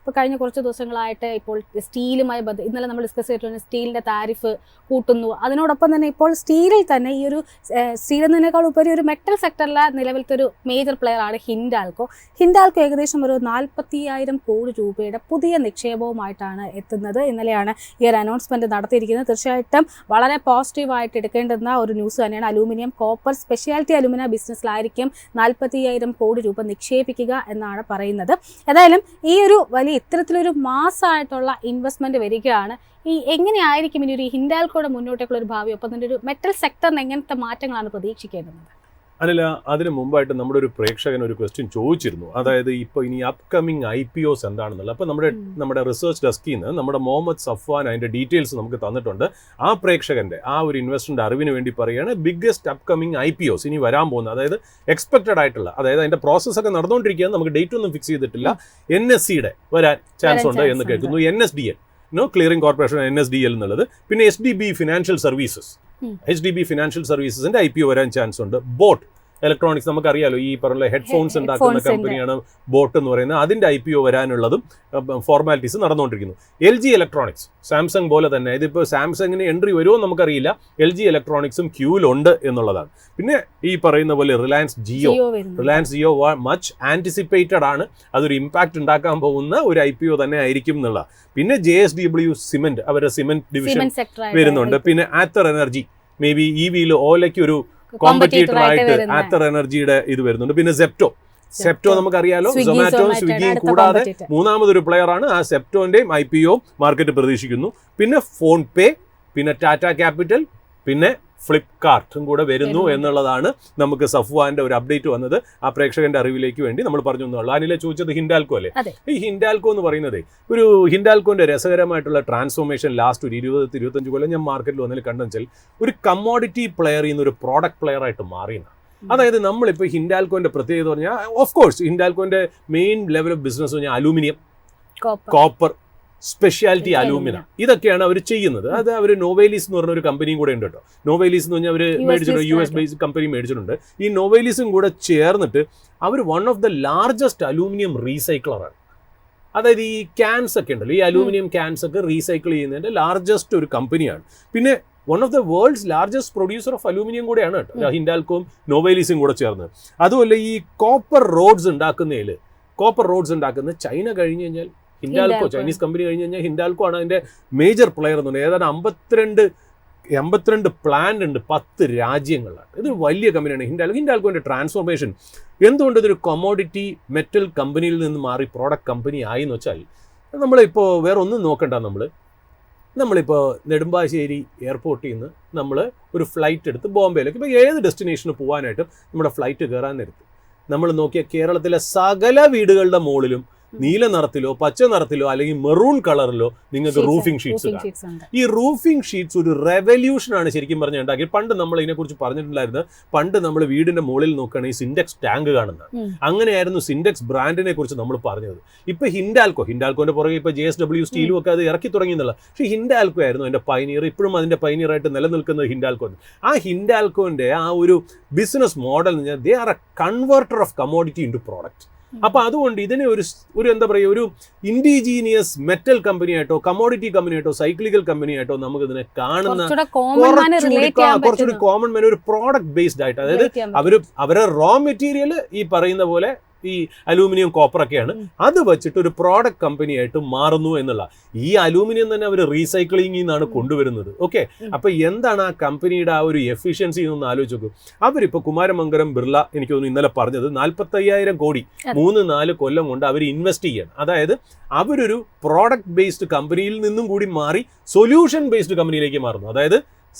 ഇപ്പോൾ കഴിഞ്ഞ കുറച്ച് ദിവസങ്ങളായിട്ട് ഇപ്പോൾ സ്റ്റീലുമായി ഇന്നലെ നമ്മൾ ഡിസ്കസ് ചെയ്തിട്ടുണ്ട്, സ്റ്റീലിൻ്റെ താരിഫ് കൂട്ടുന്നു. അതിനോടൊപ്പം തന്നെ ഇപ്പോൾ സ്റ്റീലിൽ തന്നെ ഈ ഒരു സ്റ്റീൽ എന്നതിനേക്കാൾ ഉപരി ഒരു മെറ്റൽ സെക്ടറിലെ നിലവിലത്തെ ഒരു മേജർ പ്ലെയറാണ് ഹിൻഡാൽകോ. ഹിൻഡാൽകോ ഏകദേശം ഒരു 45,000 കോടി രൂപയുടെ പുതിയ നിക്ഷേപവുമായിട്ടാണ് എത്തുന്നത്. ഇന്നലെയാണ് ഈ ഒരു അനൗൺസ്മെൻറ്റ് നടത്തിയിരിക്കുന്നത്. തീർച്ചയായിട്ടും വളരെ പോസിറ്റീവായിട്ട് എടുക്കേണ്ടുന്ന ഒരു ന്യൂസ് തന്നെയാണ്. അലൂമിനിയം, കോപ്പർ, സ്പെഷ്യാലിറ്റി അലൂമിനിയം ബിസിനസ്സിലായിരിക്കും 45,000 കോടി രൂപ നിക്ഷേപിക്കുക എന്നാണ് പറയുന്നത്. ഏതായാലും ഈ ഒരു വലിയ ഇത്തരത്തിലൊരു മാസമായിട്ടുള്ള ഇൻവെസ്റ്റ്മെൻറ്റ് വരികയാണ്. ഈ എങ്ങനെയായിരിക്കും ഇനി ഒരു ഹിൻഡാൽകോയുടെ മുന്നോട്ടേക്കുള്ള ഒരു ഭാവി, ഒപ്പം തന്നെ ഒരു മെറ്റൽ സെക്ടറിന് എങ്ങനത്തെ മാറ്റങ്ങളാണ് പ്രതീക്ഷിക്കേണ്ടത്? അല്ല, അതിന് മുമ്പായിട്ട് നമ്മുടെ ഒരു പ്രേക്ഷകൻ ഒരു ക്വസ്റ്റ്യൻ ചോദിച്ചിരുന്നു. അതായത് ഇപ്പോൾ ഇനി അപ്കമിങ് IPOs എന്താണെന്നുള്ളത്. അപ്പോൾ നമ്മുടെ റിസർച്ച് ഡെസ്കിൽ നിന്ന് നമ്മുടെ മുഹമ്മദ് സഫ്വാൻ അതിൻ്റെ ഡീറ്റെയിൽസ് നമുക്ക് തന്നിട്ടുണ്ട്. ആ പ്രേക്ഷകൻ്റെ ആ ഒരു ഇൻവെസ്റ്ററിൻ്റെ അറിവിന് വേണ്ടി പറയുകയാണ് ബിഗ്ഗസ്റ്റ് അപ്കമിങ് IPOs ഇനി വരാൻ പോകുന്നത്, അതായത് എക്സ്പെക്റ്റഡ് ആയിട്ടുള്ള, അതായത് അതിൻ്റെ പ്രോസസ്സൊക്കെ നടന്നുകൊണ്ടിരിക്കുകയാണ്, നമുക്ക് ഡേറ്റ് ഒന്നും ഫിക്സ് ചെയ്തിട്ടില്ല. NSEയുടെ വരാൻ ചാൻസ് ഉണ്ട് എന്ന് കേൾക്കുന്നു. NSDL ക്ലിയറിംഗ് കോർപ്പറേഷൻ NSDL എന്നുള്ളത്. പിന്നെ HDB financial services, HDB financial സർവീസസിന്റെ IPO വരാൻ ചാൻസ് ഉണ്ട്. ബോട്ട് ഇലക്ട്രോണിക്സ്, നമുക്കറിയാലോ ഈ പറഞ്ഞ ഹെഡ്ഫോൺസ് ഉണ്ടാക്കുന്ന കമ്പനിയാണ് ബോട്ട് എന്ന് പറയുന്നത്. അതിന്റെ IPO വരാനുള്ളതും ഫോർമാലിറ്റീസ് നടന്നുകൊണ്ടിരിക്കുന്നു. LG ഇലക്ട്രോണിക്സ്, സാംസങ് പോലെ തന്നെ, ഇതിപ്പോൾ സാംസങ്ങിന് എൻട്രി വരുമോ നമുക്കറിയില്ല. LG ഇലക്ട്രോണിക്സും ക്യൂവിലുണ്ട് എന്നുള്ളതാണ്. പിന്നെ ഈ പറയുന്ന പോലെ റിലയൻസ് ജിയോ മച്ച് ആന്റിസിപ്പേറ്റഡ് ആണ്. അതൊരു ഇമ്പാക്ട് ഉണ്ടാക്കാൻ പോകുന്ന ഒരു IPO തന്നെ ആയിരിക്കും എന്നുള്ള. പിന്നെ JSW സിമെന്റ്, അവരുടെ സിമെന്റ് ഡിവിഷൻ വരുന്നുണ്ട്. പിന്നെ ആത്തർ എനർജി, മേ ബി EVയിൽ ഓലയ്ക്ക് ഒരു കോമ്പറ്റീറ്റർ ആയിട്ട് ആത്തർ എനർജിയുടെ ഇത് വരുന്നുണ്ട്. പിന്നെ സെപ്റ്റോ നമുക്കറിയാലോ, സൊമാറ്റോ സ്വിഗ്ഗിയും കൂടാതെ മൂന്നാമതൊരു പ്ലെയർ ആണ്. ആ സെപ്റ്റോന്റെയും IPO മാർക്കറ്റ് പ്രതീക്ഷിക്കുന്നു. പിന്നെ ഫോൺ പേ, പിന്നെ ടാറ്റ ക്യാപിറ്റൽ, പിന്നെ ഫ്ലിപ്കാർട്ടും കൂടെ വരുന്നു എന്നുള്ളതാണ് നമുക്ക് സഫ്വാന്റെ ഒരു അപ്ഡേറ്റ് വന്നത്. ആ പ്രേക്ഷകന്റെ അറിവിലേക്ക് വേണ്ടി നമ്മൾ പറഞ്ഞു എന്നുള്ളൂ. അനിലെ ചോദിച്ചത് ഹിൻഡാൽകോ അല്ലേ? ഈ ഹിൻഡാൽകോ എന്ന് പറയുന്നത് ഒരു ഹിൻഡാൽകോന്റെ രസകരമായിട്ടുള്ള ട്രാൻസ്ഫോർമേഷൻ ലാസ്റ്റ് ഒരു 20-25 കൊല്ലം ഞാൻ മാർക്കറ്റിൽ വന്നതിൽ കണ്ടെന്ന് വെച്ചാൽ ഒരു കമ്മോഡിറ്റി പ്ലെയർ നിന്ന് ഒരു പ്രോഡക്റ്റ് പ്ലെയർ ആയിട്ട് മാറിയെന്ന്. അതായത് നമ്മളിപ്പോൾ ഹിൻഡാൽകോന്റെ പ്രത്യേകത പറഞ്ഞാൽ, ഓഫ് കോഴ്സ് ഹിൻഡാൽകോന്റെ മെയിൻ ലെവൽ ഓഫ് ബിസിനസ് പറഞ്ഞാൽ അലൂമിനിയം, കോപ്പർ, സ്പെഷ്യാലിറ്റി അലൂമിന, ഇതൊക്കെയാണ് അവർ ചെയ്യുന്നത്. അത് അവർ നോവേലീസ് എന്ന് പറഞ്ഞ ഒരു കമ്പനിയും കൂടെ ഉണ്ട് കേട്ടോ. നോവേലീസ് എന്ന് പറഞ്ഞാൽ അവർ മേടിച്ചിട്ടുണ്ട്, US ബേസ്ഡ് കമ്പനി മേടിച്ചിട്ടുണ്ട്. ഈ നോവേലീസും കൂടെ ചേർന്നിട്ട് അവർ one of the largest aluminium റീസൈക്ലറാണ്. അതായത് ഈ ക്യാൻസ് ഒക്കെ ഉണ്ടല്ലോ, ഈ അലൂമിനിയം ക്യാൻസ് ഒക്കെ റീസൈക്കിൾ ചെയ്യുന്നതിൻ്റെ ലാർജസ്റ്റ് ഒരു കമ്പനിയാണ്. പിന്നെ one of the world's largest producer of aluminium കൂടെയാണ് കേട്ടോ ഹിൻഡാൽകോയും നോവേലീസും കൂടെ ചേർന്ന്. അതുപോലെ ഈ കോപ്പർ റോഡ്സ് ഉണ്ടാക്കുന്ന ചൈന കഴിഞ്ഞ് കഴിഞ്ഞാൽ ഹിൻഡാൽകോ, ചൈനീസ് കമ്പനി കഴിഞ്ഞ് കഴിഞ്ഞാൽ ഹിൻഡാൽകോ ആണ് അതിൻ്റെ മേജർ പ്ലെയർ എന്ന് പറയുന്നത്. ഏതാണ്ട് 52 പ്ലാന്റ് ഉണ്ട് 10 രാജ്യങ്ങളിലാണ്. ഇതൊരു വലിയ കമ്പനിയാണ് ഹിൻഡാൽകോൻ്റെ ട്രാൻസ്ഫോർമേഷൻ. എന്തുകൊണ്ട് ഇതൊരു കൊമോഡിറ്റി മെറ്റൽ കമ്പനിയിൽ നിന്ന് മാറി പ്രോഡക്റ്റ് കമ്പനി ആയി എന്ന് വെച്ചാൽ, നമ്മളിപ്പോൾ വേറെ ഒന്നും നോക്കണ്ട. നമ്മളിപ്പോൾ നെടുമ്പാശ്ശേരി എയർപോർട്ടിൽ നിന്ന് നമ്മൾ ഒരു ഫ്ലൈറ്റ് എടുത്ത് ബോംബെയിലേക്ക്, ഇപ്പോൾ ഏത് ഡെസ്റ്റിനേഷന് പോകാനായിട്ടും നമ്മുടെ ഫ്ലൈറ്റ് കയറാൻ നേരത്ത് നമ്മൾ നോക്കിയ കേരളത്തിലെ സകല വീടുകളുടെ മുകളിലും നീല നിറത്തിലോ പച്ച നിറത്തിലോ അല്ലെങ്കിൽ മെറൂൺ കളറിലോ നിങ്ങൾക്ക് റൂഫിംഗ് ഷീറ്റ്സ് കാണാം. ഈ റൂഫിംഗ് ഷീറ്റ്സ് ഒരു റെവല്യൂഷനാണ് ശരിക്കും പറഞ്ഞാൽ ഉണ്ടാക്കി. പണ്ട് നമ്മൾ ഇതിനെക്കുറിച്ച് പറഞ്ഞിട്ടുണ്ടായിരുന്നു. പണ്ട് നമ്മൾ വീടിന്റെ മുകളിൽ നോക്കുകയാണെങ്കിൽ സിൻഡെക്സ് ടാങ്ക് കാണുന്നത്. അങ്ങനെയായിരുന്നു സിൻഡെക്സ് ബ്രാൻഡിനെ കുറിച്ച് നമ്മൾ പറഞ്ഞത്. ഇപ്പൊ ഹിൻഡാൽകോന്റെ പുറകെ ഇപ്പൊ JSW സ്റ്റീലും ഒക്കെ അത് ഇറക്കി തുടങ്ങിയെന്നുള്ള. പക്ഷേ ഹിൻഡാൽകോ ആയിരുന്നു അതിന്റെ പൈനിയർ. ഇപ്പോഴും അതിന്റെ പൈനിയറായിട്ട് നിലനിൽക്കുന്നത് ഹിൻഡാൽകോ. ആ ഹിൻഡാൽകോന്റെ ആ ഒരു ബിസിനസ് മോഡൽ എന്ന് പറഞ്ഞാൽ they are a converter of commodity into product. അപ്പൊ അതുകൊണ്ട് ഇതിനെ ഒരു എന്താ പറയുക, ഒരു ഇൻഡിജീനിയസ് മെറ്റൽ കമ്പനിയായിട്ടോ കമോഡിറ്റി കമ്പനിയായിട്ടോ സൈക്ലിക്കൽ കമ്പനിയായിട്ടോ നമുക്ക് ഇതിനെ കാണുന്ന കുറച്ചുകൂടി കോമൺ മാൻ, ഒരു പ്രോഡക്റ്റ് ബേസ്ഡ് ആയിട്ട്. അതായത് അവരുടെ റോ മെറ്റീരിയൽ ഈ പറയുന്ന പോലെ ഈ അലൂമിനിയം കോപ്പറൊക്കെയാണ്. അത് വെച്ചിട്ട് ഒരു പ്രോഡക്റ്റ് കമ്പനിയായിട്ട് മാറുന്നു എന്നുള്ള. ഈ അലൂമിനിയം തന്നെ അവർ റീസൈക്ലിംഗിൽ നിന്നാണ് കൊണ്ടുവരുന്നത്. ഓക്കെ, അപ്പൊ എന്താണ് ആ കമ്പനിയുടെ ആ ഒരു എഫിഷ്യൻസി എന്നൊന്ന് ആലോചിച്ച് നോക്കും. അവരിപ്പോൾ കുമാരമംഗലം ബിർള എനിക്ക് തോന്നുന്നു ഇന്നലെ പറഞ്ഞത് 45,000 കോടി 3-4 കൊല്ലം കൊണ്ട് അവർ ഇൻവെസ്റ്റ് ചെയ്യണം. അതായത് അവരൊരു പ്രോഡക്റ്റ് ബേസ്ഡ് കമ്പനിയിൽ നിന്നും കൂടി മാറി സൊല്യൂഷൻ ബേസ്ഡ് കമ്പനിയിലേക്ക് മാറുന്നു. അതായത്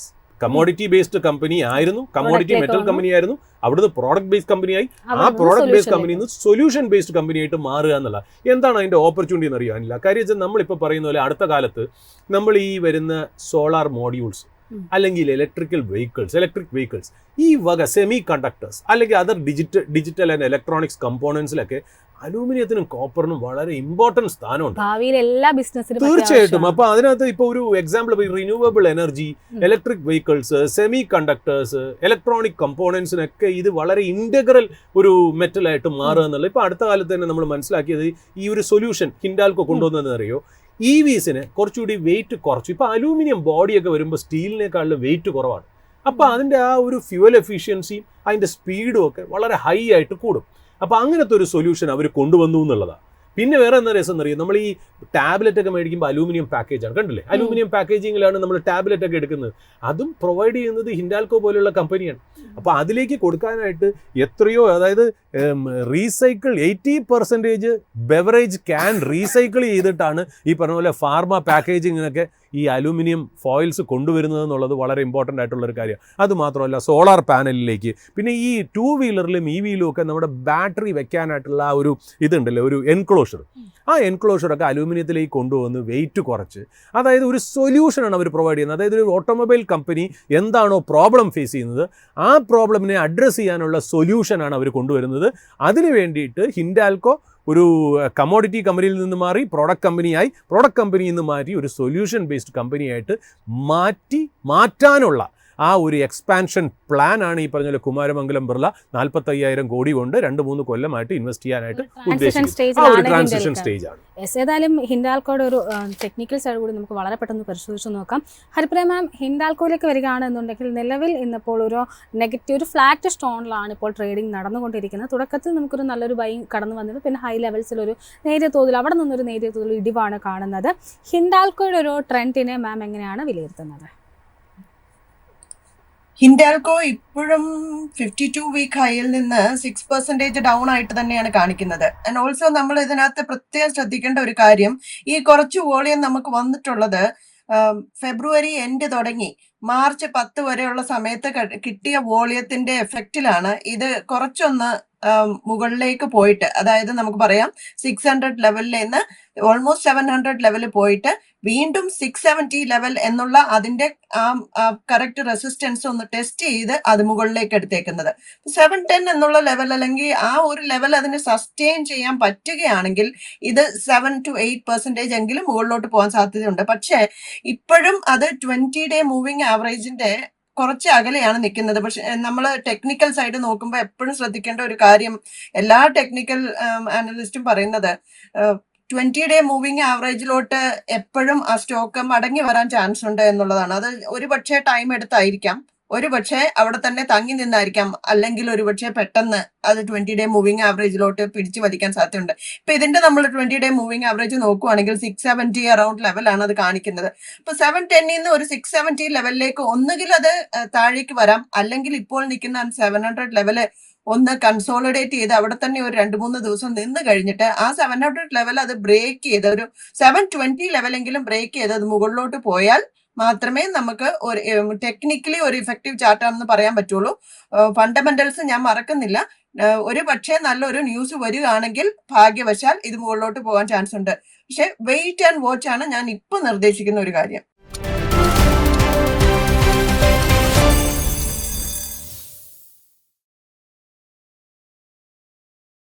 കമോഡിറ്റി ബേസ്ഡ് കമ്പനി ആയിരുന്നു, കമോഡിറ്റി മെറ്റൽ കമ്പനി ആയിരുന്നു, അവിടുന്ന് പ്രോഡക്റ്റ് ബേസ്ഡ് കമ്പനിയായി, ആ പ്രോഡക്റ്റ് ബേസ്ഡ് കമ്പനിയിൽ നിന്ന് സൊല്യൂഷൻ ബേസ്ഡ് കമ്പനിയായിട്ട് മാറുക എന്നുള്ള. എന്താണ് അതിന്റെ ഓപ്പർച്യൂണിറ്റി എന്ന് അറിയാനില്ല. കാര്യം വെച്ചാൽ നമ്മളിപ്പോൾ പറയുന്ന പോലെ അടുത്ത കാലത്ത് നമ്മൾ ഈ വരുന്ന സോളാർ മോഡ്യൂൾസ്, അല്ലെങ്കിൽ ഇലക്ട്രിക് വെഹിക്കിൾസ്, ഈ വക സെമി കണ്ടക്ടേഴ്സ് അല്ലെങ്കിൽ അതർ ഡിജിറ്റൽ ആൻഡ് ഇലക്ട്രോണിക്സ് കമ്പോണൻസിലൊക്കെ അലൂമിനിയത്തിനും കോപ്പറിനും വളരെ ഇമ്പോർട്ടന്റ് സ്ഥാനമുണ്ട് ഭാവിയിൽ എല്ലാ ബിസിനസ്സിലും തീർച്ചയായിട്ടും. അപ്പൊ അതിനകത്ത് ഇപ്പൊ ഒരു example renewable energy, electric vehicles, semi conductors, electronic കമ്പോണൻസിനൊക്കെ ഇത് വളരെ ഇന്റഗ്രൽ ഒരു മെറ്റലായിട്ട് മാറുക എന്നുള്ളത് ഇപ്പൊ അടുത്ത കാലത്ത് തന്നെ നമ്മൾ മനസ്സിലാക്കിയത്. ഈ ഒരു സൊല്യൂഷൻ ഹിൻഡാൽകോ കൊണ്ടുവന്നതെന്ന് അറിയോ, EVസിന് കുറച്ചുകൂടി വെയിറ്റ് കുറച്ചു. ഇപ്പൊ അലൂമിനിയം ബോഡിയൊക്കെ വരുമ്പോൾ സ്റ്റീലിനേക്കാളും വെയിറ്റ് കുറവാണ്. അപ്പൊ അതിന്റെ ആ ഒരു ഫ്യൂവൽ എഫിഷ്യൻസിയും അതിന്റെ സ്പീഡും ഒക്കെ വളരെ ഹൈ ആയിട്ട് കൂടും. അപ്പോൾ അങ്ങനത്തെ ഒരു സൊല്യൂഷൻ അവർ കൊണ്ടുവന്നു എന്നുള്ളതാണ്. പിന്നെ വേറെ എന്താ രസം എന്നറിയാം, നമ്മൾ ഈ ടാബ്ലറ്റ് ഒക്കെ മേടിക്കുമ്പോൾ അലൂമിനിയം പാക്കേജാണ്, കണ്ടില്ലേ? അലൂമിനിയം പാക്കേജിങ്ങിലാണ് നമ്മൾ ടാബ്ലറ്റ് ഒക്കെ എടുക്കുന്നത്. അതും പ്രൊവൈഡ് ചെയ്യുന്നത് ഹിൻഡാൽകോ പോലെയുള്ള കമ്പനിയാണ്. അപ്പോൾ അതിലേക്ക് കൊടുക്കാനായിട്ട് എത്രയോ, അതായത് റീസൈക്കിൾ 80% ബെവറേജ് ക്യാൻ റീസൈക്കിൾ ചെയ്തിട്ടാണ് ഈ പറഞ്ഞ പോലെ ഫാർമ പാക്കേജിങ്ങിനൊക്കെ ഈ അലൂമിനിയം ഫോയിൽസ് കൊണ്ടുവരുന്നത് എന്നുള്ളത് വളരെ ഇമ്പോർട്ടൻ്റ് ആയിട്ടുള്ളൊരു കാര്യമാണ്. അതുമാത്രമല്ല സോളാർ പാനലിലേക്ക്, പിന്നെ ഈ 2 വീലറിലും EVയിലും ഒക്കെ നമ്മുടെ ബാറ്ററി വെക്കാനായിട്ടുള്ള ആ ഒരു ഇതുണ്ടല്ലോ, ഒരു എൻക്ലോഷർ, ആ എൻക്ലോഷറൊക്കെ അലൂമിനിയത്തിലേക്ക് കൊണ്ടുവന്ന് വെയിറ്റ് കുറച്ച്, അതായത് ഒരു സൊല്യൂഷനാണ് അവർ പ്രൊവൈഡ് ചെയ്യുന്നത്. അതായത് ഒരു ഓട്ടോമൊബൈൽ കമ്പനി എന്താണോ പ്രോബ്ലം ഫേസ് ചെയ്യുന്നത് ആ പ്രോബ്ലമിനെ അഡ്രസ്സ് ചെയ്യാനുള്ള സൊല്യൂഷനാണ് അവർ കൊണ്ടുവരുന്നത്. അതിന് വേണ്ടിയിട്ട് ഹിൻഡാൽകോ ഒരു കമോഡിറ്റി കമ്പനിയിൽ നിന്ന് മാറി പ്രോഡക്റ്റ് കമ്പനിയിൽ നിന്ന് മാറ്റി ഒരു സൊല്യൂഷൻ ബേസ്ഡ് കമ്പനിയായിട്ട് മാറ്റാനുള്ള ആ ഒരു എക്സ്പാൻഷൻ പ്ലാൻ ആണ് ഈ പറഞ്ഞ കുമാരമംഗലം ബിർള 45,000 കോടി കൊണ്ട് 2-3 കൊല്ലമായിട്ട് ഇൻവെസ്റ്റ് ചെയ്യാനായിട്ട് ഉദ്ദേശിക്കുന്നത്. ആ ഒരു ട്രാൻസിഷൻ സ്റ്റേജ് ആണ്. ഏതായാലും ഹിൻഡാൽകോയുടെ ഒരു ടെക്നിക്കൽ സൈഡ് കൂടി നമുക്ക് വളരെ പെട്ടെന്ന് പരിശോധിച്ച് നോക്കാം. ഹരിപ്രിയ മാം, ഹിൻഡാൽകോയിലേക്ക് വരികയാണെന്നുണ്ടെങ്കിൽ നിലവിൽ ഇന്നിപ്പോൾ ഒരു ഫ്ലാറ്റ് സ്റ്റോണിലാണ് ഇപ്പോൾ ട്രേഡിംഗ് നടന്നുകൊണ്ടിരിക്കുന്നത്. തുടക്കത്തിൽ നമുക്കൊരു നല്ലൊരു ബൈ കടന്നു വന്നത്, പിന്നെ ഹൈ ലെവൽസിലൊരു നേരിയ തോതിൽ അവിടെ നിന്നൊരു നേരിയ തോതിൽ ഇടിവാണ് കാണുന്നത്. ഹിൻഡാൽകോയുടെ ഒരു ട്രെൻഡിനെ മാം എങ്ങനെയാണ് വിലയിരുത്തുന്നത്? ഹിൻഡാൽകോ ഇപ്പോഴും 52 വീക്ക് ഹൈയിൽ നിന്ന് 6% ഡൗൺ ആയിട്ട് തന്നെയാണ് കാണിക്കുന്നത്. ആൻഡ് ഓൾസോ നമ്മൾ ഇതിനകത്ത് പ്രത്യേകം ശ്രദ്ധിക്കേണ്ട ഒരു കാര്യം, ഈ കുറച്ച് വോളിയം നമുക്ക് വന്നിട്ടുള്ളത് ഫെബ്രുവരി എൻഡ് തുടങ്ങി മാർച്ച് 10 വരെയുള്ള സമയത്ത് കിട്ടിയ വോളിയത്തിന്റെ എഫക്റ്റിലാണ് ഇത് കുറച്ചൊന്ന് മുകളിലേക്ക് പോയിട്ട്, അതായത് നമുക്ക് പറയാം 600 ലെവലിൽ നിന്ന് ഓൾമോസ്റ്റ് 700 ലെവലിൽ പോയിട്ട് വീണ്ടും 670 ലെവൽ എന്നുള്ള അതിന്റെ കറക്റ്റ് റെസിസ്റ്റൻസ് ഒന്ന് ടെസ്റ്റ് ചെയ്ത് അത് മുകളിലേക്ക് എടുത്തേക്കുന്നത്. 710 എന്നുള്ള ലെവൽ അല്ലെങ്കിൽ ആ ഒരു ലെവൽ അതിന് സസ്റ്റെയിൻ ചെയ്യാൻ പറ്റുകയാണെങ്കിൽ ഇത് 7 to 8% എങ്കിലും മുകളിലോട്ട് പോകാൻ സാധ്യതയുണ്ട്. പക്ഷേ ഇപ്പോഴും അത് 20-day മൂവിങ് ആവറേജിന്റെ കുറച്ച് അകലെയാണ് നിൽക്കുന്നത്. പക്ഷെ നമ്മൾ ടെക്നിക്കൽ സൈഡ് നോക്കുമ്പോൾ എപ്പോഴും ശ്രദ്ധിക്കേണ്ട ഒരു കാര്യം, എല്ലാ ടെക്നിക്കൽ അനലിസ്റ്റും പറയുന്നത് 20-day മൂവിങ് ആവറേജിലോട്ട് എപ്പോഴും ആ സ്റ്റോക്ക് മടങ്ങി വരാൻ ചാൻസ് ഉണ്ട് എന്നുള്ളതാണ്. അത് ഒരു പക്ഷേ ടൈം എടുത്തായിരിക്കാം, ഒരു പക്ഷേ അവിടെ തന്നെ തങ്ങി നിന്നായിരിക്കാം, അല്ലെങ്കിൽ ഒരു പക്ഷേ പെട്ടെന്ന് അത് 20-day മൂവിങ് ആവറേജിലോട്ട് പിടിച്ചു വലിക്കാൻ സാധ്യതയുണ്ട്. ഇപ്പൊ ഇതിന്റെ നമ്മൾ 20-day മൂവിങ് ആവറേജ് നോക്കുവാണെങ്കിൽ 670 അറൌണ്ട് ലെവലാണ് അത് കാണിക്കുന്നത്. ഇപ്പൊ 710 നിന്ന് ഒരു 670 ലെവലിലേക്ക് ഒന്നുകിൽ അത് താഴേക്ക് വരാം, അല്ലെങ്കിൽ ഇപ്പോൾ നിൽക്കുന്ന 700 ലെവല് ഒന്ന് കൺസോളിഡേറ്റ് ചെയ്ത് അവിടെ തന്നെ ഒരു 2-3 ദിവസം നിന്ന് കഴിഞ്ഞിട്ട് ആ 700 ലെവൽ അത് ബ്രേക്ക് ചെയ്ത് ഒരു 720 ലെവലെങ്കിലും ബ്രേക്ക് ചെയ്ത് അത് മുകളിലോട്ട് പോയാൽ മാത്രമേ നമുക്ക് ഒരു ടെക്നിക്കലി ഒരു ഇഫക്റ്റീവ് ചാർട്ടാണെന്ന് പറയാൻ പറ്റുള്ളൂ. ഫണ്ടമെന്റൽസ് ഞാൻ മറക്കുന്നില്ല. ഒരു പക്ഷേ നല്ലൊരു ന്യൂസ് വരികയാണെങ്കിൽ ഭാഗ്യവശാൽ ഇത് മുകളിലോട്ട് പോകാൻ ചാൻസ് ഉണ്ട്. പക്ഷെ വെയിറ്റ് ആൻഡ് വാച്ച് ആണ് ഞാൻ ഇപ്പൊ നിർദ്ദേശിക്കുന്ന ഒരു കാര്യം.